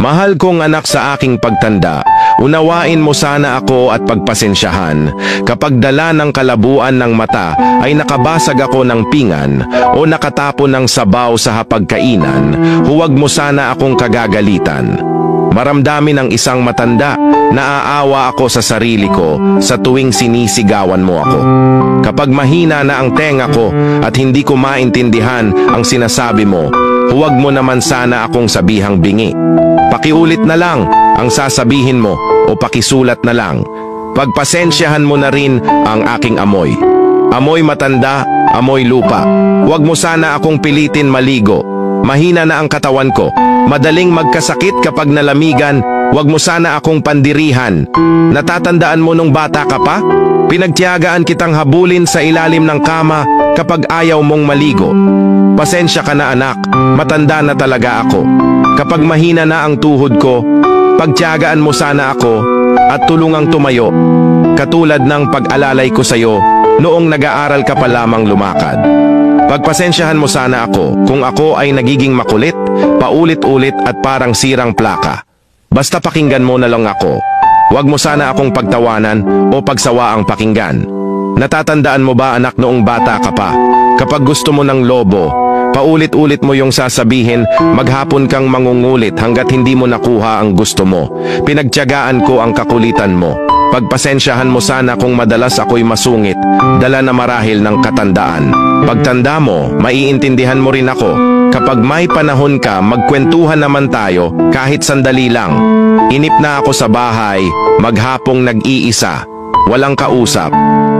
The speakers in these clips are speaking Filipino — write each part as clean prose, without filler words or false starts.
Mahal kong anak, sa aking pagtanda, unawain mo sana ako at pagpasensyahan. Kapag dala ng kalabuan ng mata ay nakabasag ako ng pingan o nakatapon ng sabaw sa hapagkainan, huwag mo sana akong kagagalitan. Maramdamin ng isang matanda, naaawa ako sa sarili ko sa tuwing sinisigawan mo ako. Kapag mahina na ang tenga ko at hindi ko maintindihan ang sinasabi mo, huwag mo naman sana akong sabihang bingi. Pakiulit na lang ang sasabihin mo o pakisulat na lang. Pagpasensyahan mo na rin ang aking amoy. Amoy matanda, amoy lupa. Huwag mo sana akong pilitin maligo. Mahina na ang katawan ko. Madaling magkasakit kapag nalamigan. Huwag mo sana akong pandirihan. Natatandaan mo nung bata ka pa? Pinagtiyagaan kitang habulin sa ilalim ng kama kapag ayaw mong maligo. Pasensya ka na anak, matanda na talaga ako. Kapag mahina na ang tuhod ko, pagtiyagaan mo sana ako at tulungang tumayo. Katulad ng pag-alalay ko sa'yo noong nag-aaral ka pa lamang lumakad. Pagpasensyahan mo sana ako kung ako ay nagiging makulit, paulit-ulit at parang sirang plaka. Basta pakinggan mo na lang ako. Huwag mo sana akong pagtawanan o pagsawaang pakinggan. Natatandaan mo ba anak noong bata ka pa? Kapag gusto mo ng lobo, paulit-ulit mo yung sasabihin, maghapon kang mangungulit hanggat hindi mo nakuha ang gusto mo. Pinagtiyagaan ko ang kakulitan mo. Pagpasensyahan mo sana kung madalas ako'y masungit, dala na marahil ng katandaan. Pagtanda mo, maiintindihan mo rin ako. Kapag may panahon ka, magkwentuhan naman tayo kahit sandali lang. Inip na ako sa bahay, maghapong nag-iisa, walang kausap.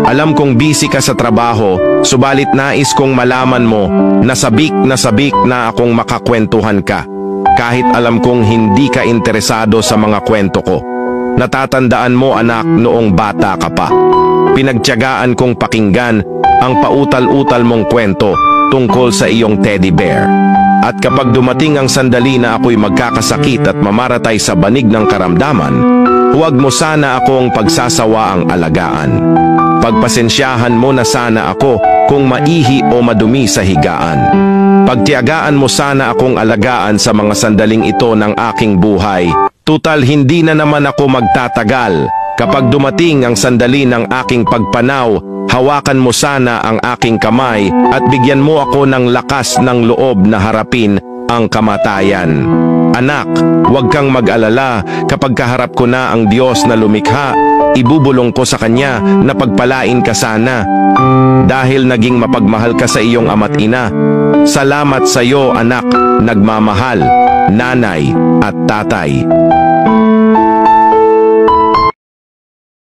Alam kong busy ka sa trabaho, subalit nais kong malaman mo na sabik na akong makakwentuhan ka. Kahit alam kong hindi ka interesado sa mga kwento ko. Natatandaan mo anak noong bata ka pa. Pinagtiyagaan kong pakinggan ang pautal-utal mong kwento tungkol sa iyong teddy bear. At kapag dumating ang sandali na ako'y magkakasakit at mamaratay sa banig ng karamdaman, huwag mo sana akong pagsasawaang alagaan. Pagpasensyahan mo na sana ako kung maihi o madumi sa higaan. Pagtiyagaan mo sana akong alagaan sa mga sandaling ito ng aking buhay. Tutal hindi na naman ako magtatagal. Kapag dumating ang sandali ng aking pagpanaw, hawakan mo sana ang aking kamay at bigyan mo ako ng lakas ng loob na harapin ang kamatayan. Anak, huwag kang mag-alala, kapag kaharap ko na ang Diyos na lumikha, ibubulong ko sa Kanya na pagpalain ka sana. Dahil naging mapagmahal ka sa iyong ama't ina. Salamat sa iyo anak, nagmamahal, nanay at tatay.